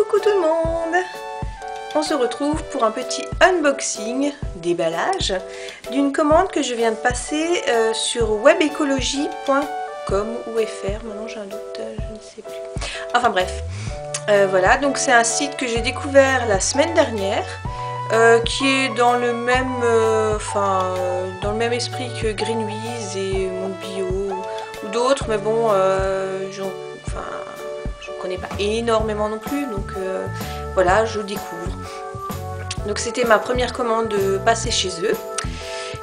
Coucou tout le monde! On se retrouve pour un petit unboxing, déballage, d'une commande que je viens de passer sur webecologie.com ou fr, maintenant j'ai un doute, je ne sais plus. Enfin bref, voilà, donc c'est un site que j'ai découvert la semaine dernière, qui est dans le même, dans le même esprit que Greenwiz et Monde Bio ou d'autres, mais bon, je ne connais pas énormément non plus, donc voilà, je découvre. Donc c'était ma première commande passée chez eux.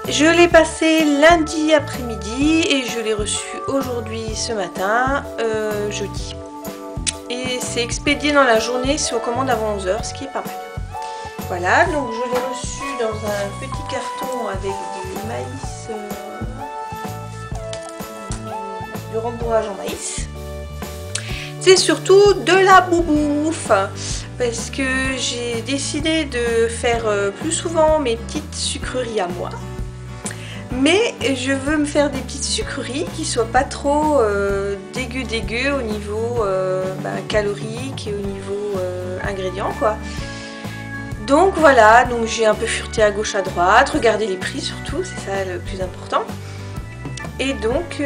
Je l'ai passée lundi après-midi et je l'ai reçue aujourd'hui ce matin, jeudi. Et c'est expédié dans la journée si on commande avant 11h, ce qui est pas mal. Voilà, donc je l'ai reçu dans un petit carton avec du maïs, du rembourrage en maïs. C'est surtout de la boubouffe, parce que j'ai décidé de faire plus souvent mes petites sucreries à moi. Mais je veux me faire des petites sucreries qui soient pas trop dégueu au niveau calorique et au niveau ingrédients quoi. Donc voilà, donc j'ai un peu fureté à gauche à droite, regardez les prix surtout, c'est ça le plus important. Et donc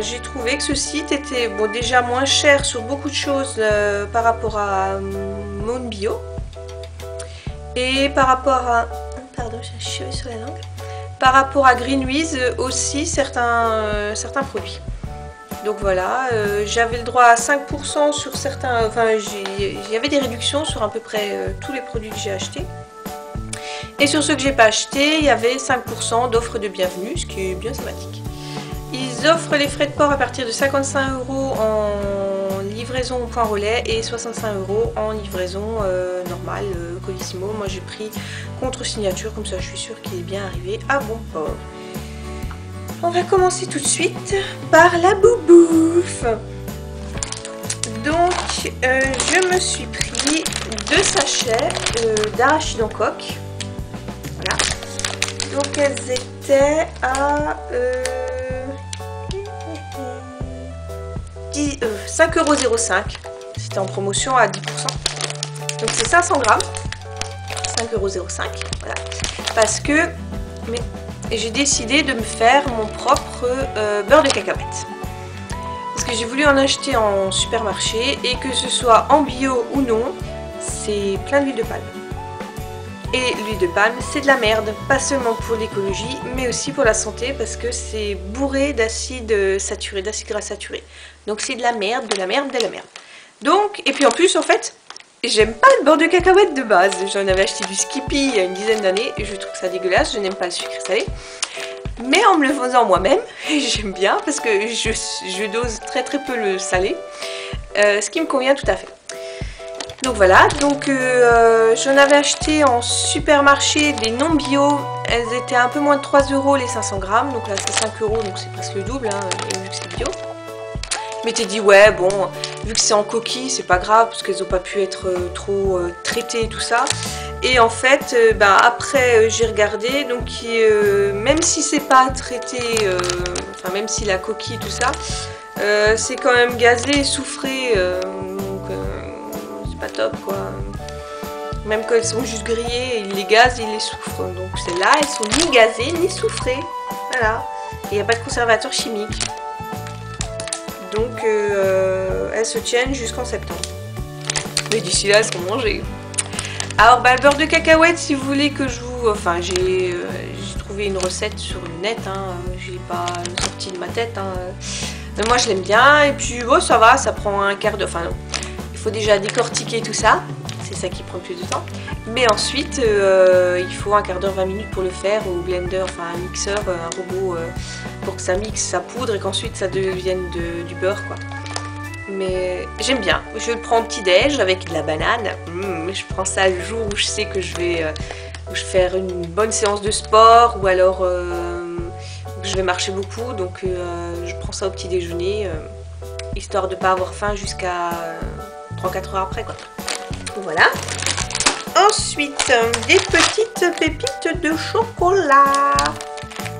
j'ai trouvé que ce site était bon, déjà moins cher sur beaucoup de choses par rapport à Monde Bio. Et par rapport à... Pardon, j'ai un cheveu sur la langue. Par rapport à Greenwiz aussi certains produits. Donc voilà, j'avais le droit à 5% sur certains... Enfin, il y avait des réductions sur à peu près tous les produits que j'ai achetés. Et sur ceux que j'ai pas achetés, il y avait 5% d'offres de bienvenue, ce qui est bien sympathique. Ils offrent les frais de port à partir de 55 € en livraison au point relais et 65 € en livraison normale, Colissimo. Moi j'ai pris contre signature, comme ça je suis sûre qu'il est bien arrivé à bon port. On va commencer tout de suite par la boubouffe. Donc je me suis pris 2 sachets d'arachides en coque. Voilà. Donc elles étaient à 5,05 €. C'était en promotion à 10%. Donc c'est 500 grammes. 5,05 €. Voilà. Parce que j'ai décidé de me faire mon propre beurre de cacahuète. Parce que j'ai voulu en acheter en supermarché et que ce soit en bio ou non, c'est plein d'huile de palme. Et l'huile de palme, c'est de la merde, pas seulement pour l'écologie, mais aussi pour la santé, parce que c'est bourré d'acides saturés, d'acides gras saturés. Donc c'est de la merde, de la merde, de la merde. Donc, et puis en plus, en fait, j'aime pas le beurre de cacahuète de base. J'en avais acheté du Skippy il y a une dizaine d'années, et je trouve ça dégueulasse, je n'aime pas le sucre salé. Mais en me le faisant moi-même, j'aime bien, parce que je dose très peu le salé, ce qui me convient tout à fait. Donc voilà, donc j'en avais acheté en supermarché des non bio, elles étaient un peu moins de 3 € les 500 grammes, donc là c'est 5 €, donc c'est presque le double, hein, vu que c'est bio. Je m'étais dit ouais bon, vu que c'est en coquille, c'est pas grave, parce qu'elles n'ont pas pu être trop traitées et tout ça. Et en fait, après j'ai regardé, donc même si c'est pas traité, même si la coquille tout ça, c'est quand même gazé et soufré. Pas top quoi, même quand elles sont juste grillées, ils les gazent et ils les souffrent, donc celles-là elles sont ni gazées ni soufrées, voilà, et il n'y a pas de conservateur chimique, donc elles se tiennent jusqu'en septembre, mais d'ici là elles seront mangées. Alors le beurre de cacahuète, si vous voulez que je vous, j'ai trouvé une recette sur le net, hein, je l'ai pas sorti de ma tête, hein, mais moi je l'aime bien, et puis bon, ça va, ça prend un quart d'heure, non. Il faut déjà décortiquer tout ça, c'est ça qui prend plus de temps. Mais ensuite, il faut un quart d'heure, 20 minutes pour le faire au blender, un mixeur, un robot, pour que ça mixe sa poudre et qu'ensuite ça devienne du beurre quoi. Mais j'aime bien, je le prends au petit-déj avec de la banane. Je prends ça le jour où je sais que je vais faire une bonne séance de sport ou alors je vais marcher beaucoup, donc je prends ça au petit déjeuner, histoire de ne pas avoir faim jusqu'à 3-4 heures après quoi. Voilà. Ensuite, des petites pépites de chocolat.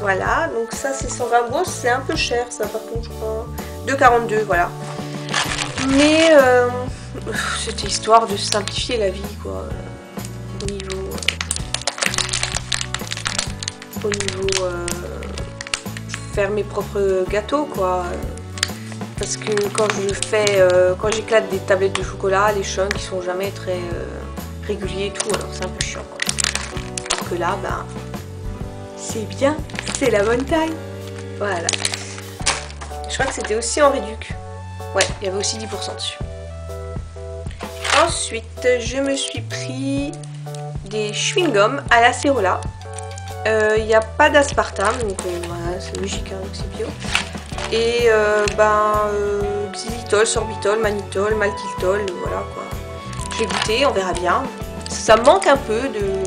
Voilà, donc ça c'est 120 €. C'est un peu cher ça par contre je crois. 2,42 €, voilà. Mais c'était histoire de simplifier la vie, quoi. Au niveau faire mes propres gâteaux, quoi. Parce que quand quand j'éclate des tablettes de chocolat, les chunks qui sont jamais très réguliers et tout, alors c'est un peu chiant, quoi. Alors que là, ben, c'est bien, c'est la bonne taille. Voilà. Je crois que c'était aussi en réduc. Ouais, il y avait aussi 10% dessus. Ensuite, je me suis pris des chewing-gums à la Cérola. Il n'y a pas d'aspartame, donc voilà, c'est logique, hein, donc c'est bio. Et xylitol, sorbitol, mannitol, maltitol, voilà quoi. Je vais goûter, on verra bien. Ça me manque un peu de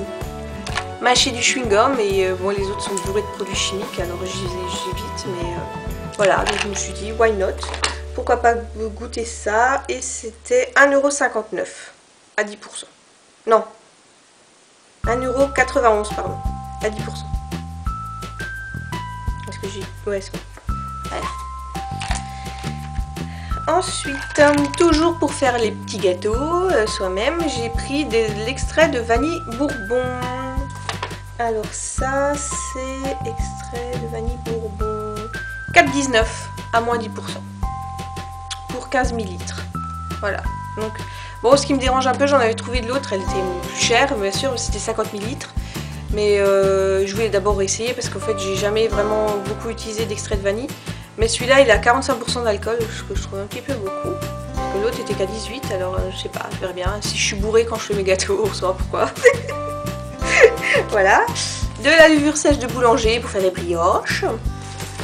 mâcher du chewing-gum et bon, les autres sont bourrés de produits chimiques, alors j'évite, mais voilà, donc je me suis dit, why not? Pourquoi pas goûter ça? Et c'était 1,59 € à 10%. Non, 1,91 € pardon, à 10%. Est-ce que j'ai... Ouais, c'est bon. Voilà. Ensuite, toujours pour faire les petits gâteaux soi-même, j'ai pris de l'extrait de vanille bourbon. Alors ça, c'est extrait de vanille bourbon. 4,19 à moins 10%. Pour 15 ml. Voilà. Donc, bon, ce qui me dérange un peu, j'en avais trouvé de l'autre, elle était plus chère, bien sûr, c'était 50 ml. Mais je voulais d'abord essayer parce qu'en fait, j'ai jamais vraiment beaucoup utilisé d'extrait de vanille. Mais celui-là, il a 45% d'alcool, ce que je trouve un petit peu beaucoup. Parce que l'autre était qu'à 18, alors je sais pas, je verrai bien. Si je suis bourrée quand je fais mes gâteaux, on saura pourquoi. Voilà. De la levure sèche de boulanger pour faire des brioches.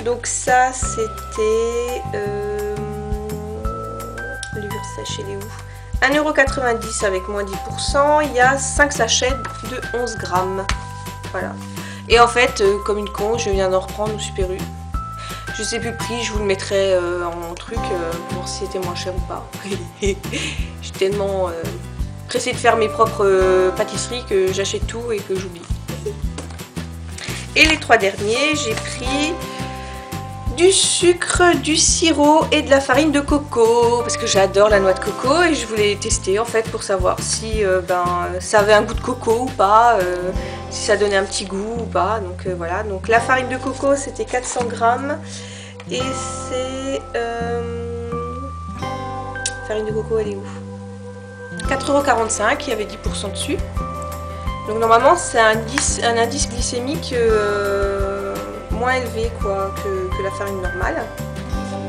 Donc ça, c'était... levure sèche, elle est où? 1,90 € avec moins 10%. Il y a 5 sachets de 11 grammes. Voilà. Et en fait, comme une con, je viens d'en reprendre au Super U. Je sais plus le prix, je vous le mettrai en truc pour voir si c'était moins cher ou pas. Je suis tellement pressée de faire mes propres pâtisseries que j'achète tout et que j'oublie. Et les 3 derniers, j'ai pris du sucre, du sirop et de la farine de coco parce que j'adore la noix de coco et je voulais tester en fait pour savoir si ça avait un goût de coco ou pas, si ça donnait un petit goût ou pas. Donc voilà, donc la farine de coco c'était 400 grammes et c'est farine de coco, elle est où? 4,45 €, il y avait 10% dessus. Donc normalement c'est un indice glycémique moins élevé quoi que la farine normale.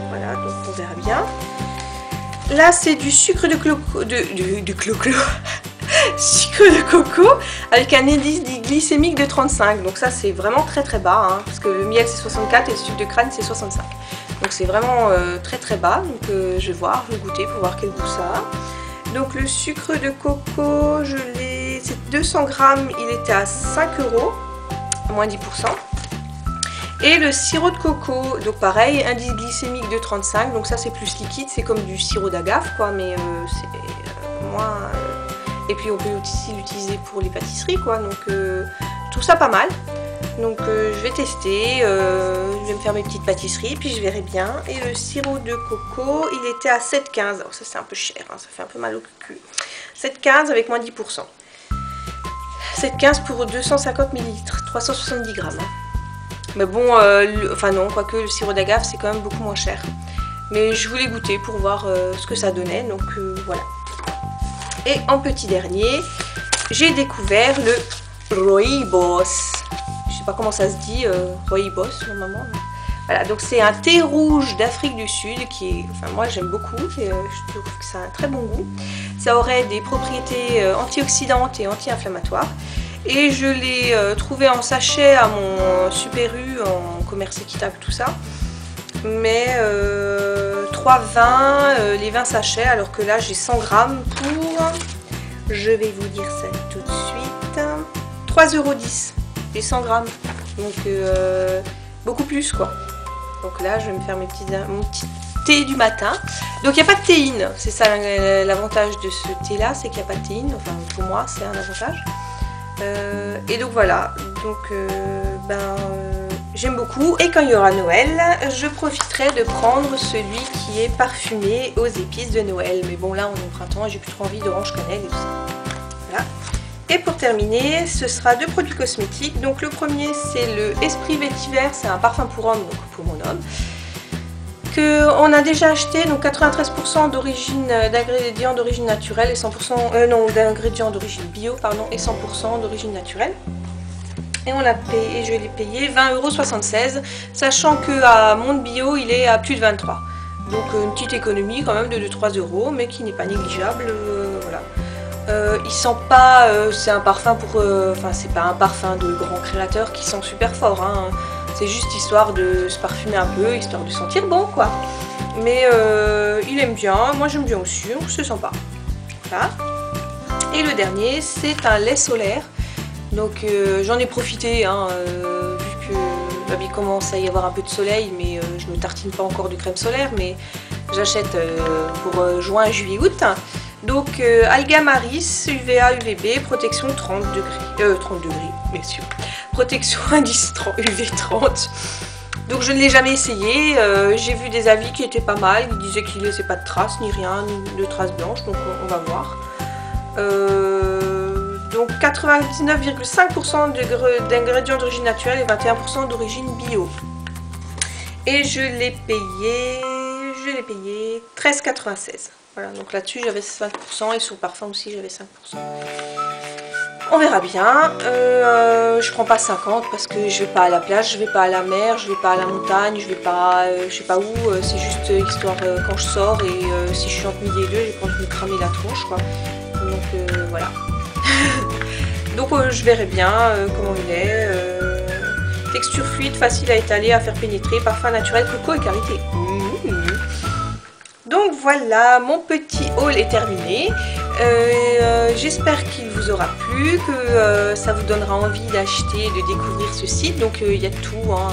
Voilà, donc on verra bien. Là c'est du sucre de sucre de coco avec un indice glycémique de 35. Donc ça c'est vraiment très très bas hein, parce que le miel c'est 64 et le sucre de crâne c'est 65. Donc c'est vraiment très très bas. Donc je vais voir, je vais goûter pour voir quel goût ça a. Donc le sucre de coco, c'est 200 grammes, il était à 5 €, à moins 10%. Et le sirop de coco, donc pareil, indice glycémique de 35, donc ça c'est plus liquide, c'est comme du sirop d'agave quoi, mais c'est moins... et puis on peut aussi l'utiliser pour les pâtisseries quoi, donc je trouve ça pas mal. Donc je vais tester, je vais me faire mes petites pâtisseries, puis je verrai bien. Et le sirop de coco, il était à 7,15 €, alors ça c'est un peu cher, hein, ça fait un peu mal au cul. 7,15 € avec moins 10%. 7,15 € pour 250 ml, 370 grammes. Hein. Mais bon, enfin non, quoique le sirop d'agave c'est quand même beaucoup moins cher. Mais je voulais goûter pour voir ce que ça donnait, donc voilà. Et en petit dernier, j'ai découvert le Rooibos. Je sais pas comment ça se dit, Rooibos normalement. Voilà, donc c'est un thé rouge d'Afrique du Sud qui est, enfin moi j'aime beaucoup, et, je trouve que ça a un très bon goût. Ça aurait des propriétés antioxydantes et anti-inflammatoires. Et je l'ai trouvé en sachet à mon Super U en commerce équitable, tout ça. Mais 3,20 les 20 sachets, alors que là j'ai 100 grammes pour, je vais vous dire ça tout de suite, 3,10 € les 100 grammes. Donc beaucoup plus quoi. Donc là je vais me faire mon petit thé du matin. Donc il n'y a pas de théine, c'est ça l'avantage de ce thé là, c'est qu'il n'y a pas de théine, enfin pour moi c'est un avantage. Et donc voilà, donc j'aime beaucoup. Et quand il y aura Noël, je profiterai de prendre celui qui est parfumé aux épices de Noël. Mais bon, là on est au printemps et j'ai plus trop envie d'orange cannelle et tout ça. Voilà. Et pour terminer, ce sera 2 produits cosmétiques. Donc le premier, c'est le Esprit Vétiver, c'est un parfum pour homme, donc pour mon homme, que on a déjà acheté. Donc 93% d'ingrédients d'origine naturelle et 100% non, d'ingrédients d'origine bio, pardon, et 100% d'origine naturelle. Et on l'a payé, je l'ai payé 20,76 €, sachant que à Monde Bio, il est à plus de 23. Donc une petite économie quand même de 2-3 €, mais qui n'est pas négligeable. Voilà. Il sent pas, c'est un parfum pour, enfin c'est pas un parfum de grand créateur qui sent super fort, hein. C'est juste histoire de se parfumer un peu, histoire de sentir bon quoi. Mais il aime bien, moi j'aime bien aussi, donc c'est sympa. Voilà. Et le dernier, c'est un lait solaire. Donc j'en ai profité, hein, vu que il commence à y avoir un peu de soleil, mais je ne tartine pas encore de crème solaire, mais j'achète pour juin, juillet, août. Donc Algamaris, UVA, UVB, protection 30 degrés, 30 degrés, bien sûr, protection indice UV 30. Donc je ne l'ai jamais essayé, j'ai vu des avis qui étaient pas mal, ils disaient qu'il ne laissait pas de traces, ni rien, ni de traces blanches, donc on va voir. Donc 99,5% d'ingrédients d'origine naturelle et 21% d'origine bio. Et je l'ai payé 13,96 €. Voilà, donc là-dessus j'avais 5% et sur le parfum aussi j'avais 5%. On verra bien. Je prends pas 50 parce que je vais pas à la plage, je vais pas à la mer, je vais pas à la montagne, je vais pas, je sais pas où. C'est juste histoire quand je sors et si je suis entre midi et 2, j'ai pas envie de me cramer la tronche quoi. Donc voilà. Donc je verrai bien comment il est. Texture fluide, facile à étaler, à faire pénétrer, parfum naturel, coco et karité. Donc voilà, mon petit haul est terminé. J'espère qu'il vous aura plu, que ça vous donnera envie d'acheter, de découvrir ce site. Donc il y a tout, hein.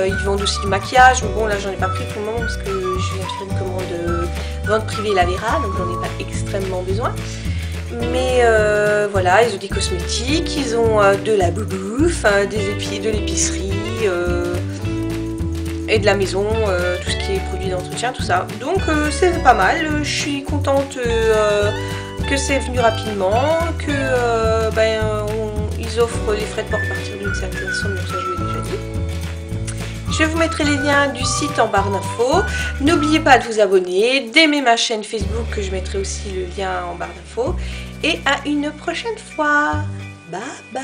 Ils vendent aussi du maquillage, mais bon là j'en ai pas pris pour le moment parce que je viens de faire une commande vente privée Lavera, donc j'en ai pas extrêmement besoin. Mais voilà, ils ont des cosmétiques, ils ont de la boubouffe, de l'épicerie et de la maison, tout ce qui est produit d'entretien, tout ça. Donc c'est pas mal, je suis contente que c'est venu rapidement, que ils offrent les frais de port à partir d'une certaine somme, donc ça je l'ai déjà dit. Je vous mettrai les liens du site en barre d'infos. N'oubliez pas de vous abonner, d'aimer ma chaîne Facebook, que je mettrai aussi le lien en barre d'infos. Et à une prochaine fois. Bye bye.